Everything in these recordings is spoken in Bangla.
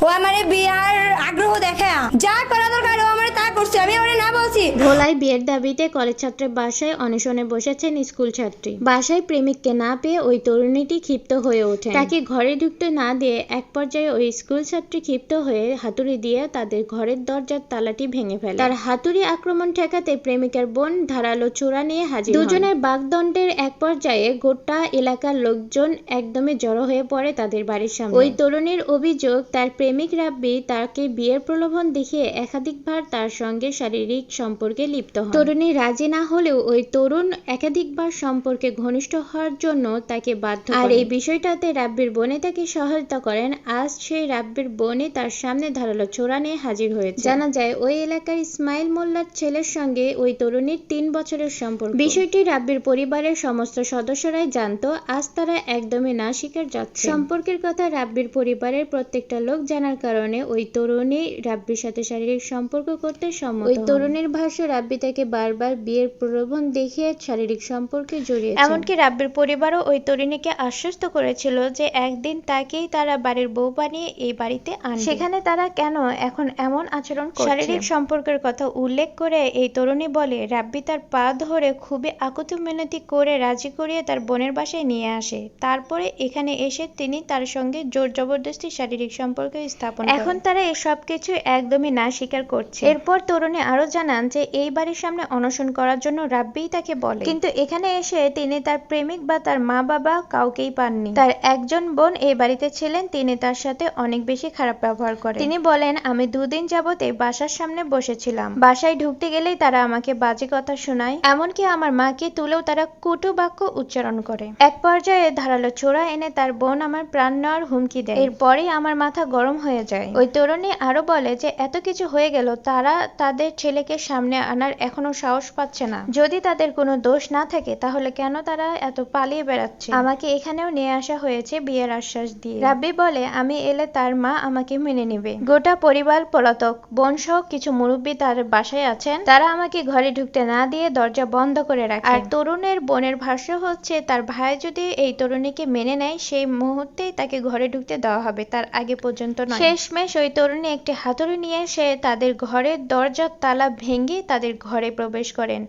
ও আমারে বিয়ার আগ্রহ দেখায় যা করা দরকার ও আমারে তা করছে, আমি ওরে না বলছি। ভোলায় বিয়ের দাবিতে কলেজ ছাত্রের বাসায় অনশনে বসেছেন স্কুল ছাত্রী। বাসায় প্রেমিককে না পেয়ে ওই তরুণীটি ক্ষিপ্ত হয়ে ওঠেন। তাকে ঘরে ঢুকতে না দিয়ে এক পর্যায়ে ওই স্কুল ছাত্রী ক্ষিপ্ত হয়ে হাতুড়ি দিয়ে তাদের ঘরের দরজার তালাটি ভেঙে ফেলে। তার হাতুড়ি আক্রমণ ঠেকাতে প্রেমিকার বোন ধারালো ছোরা নিয়ে হাজির হন। দুজনের বাগদণ্ডের এক পর্যায়ে গোটা এলাকার লোকজন একদমে জড়ো হয়ে পড়ে তাদের বাড়ির সামনে। ওই তরুণীর অভিযোগ, তার প্রেমিক রাব্বি তাকে বিয়ের প্রলোভন দেখিয়ে একাধিকবার তার সঙ্গে শারীরিক সম্পর্কে লিপ্ত হন। তরুণী রাজি না হলেও ওই তরুণ একাধিকবার সম্পর্কে ঘনিষ্ঠ হওয়ার জন্য তাকে বাধ্য করেন। আর এই বিষয়টাতে রাব্বির বোনে তাকে সহায়তা করেন। আজ সেই রাব্বির বোনই তার সামনে ধারালো ছোরা নিয়ে হাজির হয়েছে। জানা যায় ওই এলাকার ইসমাইল মোল্লার ছেলের সঙ্গে ওই তরুণীর 3 বছরের সম্পর্ক। বিষয়টি রাব্বির পরিবারের সমস্ত সদস্যরাই জানতো। আজ তারা একদমই না স্বীকার যাচ্ছে। সম্পর্কের কথা রাব্বির পরিবারের প্রত্যেকটা লোক জানার কারণে ওই তরুণী রাব্বির সাথে শারীরিক সম্পর্ক করতে সম্মত হন। ওই তরুণীর ভাষ্য, রাব্বি তাকে বারবার বিয়ের প্রলোভন দেখিয়ে শারীরিক সম্পর্কে জড়িয়েছে। এমনকি রাব্বির পরিবারও ওই তরুণীকে আশ্বস্ত করেছিল যে একদিন তাকেই তারা বাড়ির বউ বানিয়ে এই বাড়িতে আনবে। সেখানে তারা কেন এখন এমন আচরণ করছে? শারীরিক সম্পর্কের কথা উল্লেখ করে এই তরুণী বলে, রাব্বি তার পা ধরে খুবই আকুতি মিনতি করে রাজি করিয়ে তার বোনের বাসায় নিয়ে আসে। তারপরে এখানে এসে তিনি তার সঙ্গে জোর জবরদস্তি শারীরিক সম্পর্ক স্থাপন করেন। এখন তারা এই সব কিছু একদমই না স্বীকার করছে। এরপর তরুণী আরো জানান যে এই বাড়ির সামনে অনশন করার জন্য রাব্বিই তাকে বলে, কিন্তু এখানে এসে তিনি তার প্রেমিক বা তার মা বাবা কাউকেই পাননি। তার একজন বোন এই বাড়িতে ছিলেন, তিনি তার সাথে অনেক বেশি খারাপ ব্যবহার করেন। তিনি বলেন, আমি 2 দিন যাবত এই বাসার সামনে বসেছিলাম। বাসায় ঢুকতে গেলেই তারা আমাকে বাজে কথা শোনায়, এমনকি আমার মাকে তুলেও তারা কটু বাক্য উচ্চারণ করে। এক পর্যায়ে ধারালো ছোরা এনে তার বোন আমার প্রাণ নেওয়ার হুমকি দেয়। এরপরেই আমার মাথা গরম হয়ে যায়। ওই তরুণী আরো বলে যে এত কিছু হয়ে গেল, তারা তাদের ছেলেকে সামনে আনার এখনো সাহস পাচ্ছে না। যদি তাদের কোনো দোষ না থাকে তাহলে কেন তারা এত পালিয়ে বেড়াচ্ছে? আমাকে এখানেও নিয়ে আসা হয়েছে বিয়ের আশ্বাস দিয়ে। রাব্বি বলে, আমি এলে তার মা আমাকে মেনে নেবে। গোটা পরিবার পলাতক। বোন সহ কিছু মুরব্বী তার বাসায় আছেন, তারা আমাকে ঘরে ঢুকতে না দিয়ে দরজা বন্ধ করে রাখে। আর তরুণের বোনের ভাষ্য হচ্ছে, তার ভাই যদি এই তরুণীকে মেনে নেয় সেই মুহূর্তেই তাকে ঘরে ঢুকতে দেওয়া হবে, তার আগে পর্যন্ত নয়। শেষমেশ ওই তরুণী একটি হাতুড়ি নিয়ে এসে তাদের ঘরের দরজার তালা ভেঙে তাদের ঘরে প্রবেশ করেন।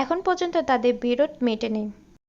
এখন পর্যন্ত তাদের বিরোধ মেটেনি।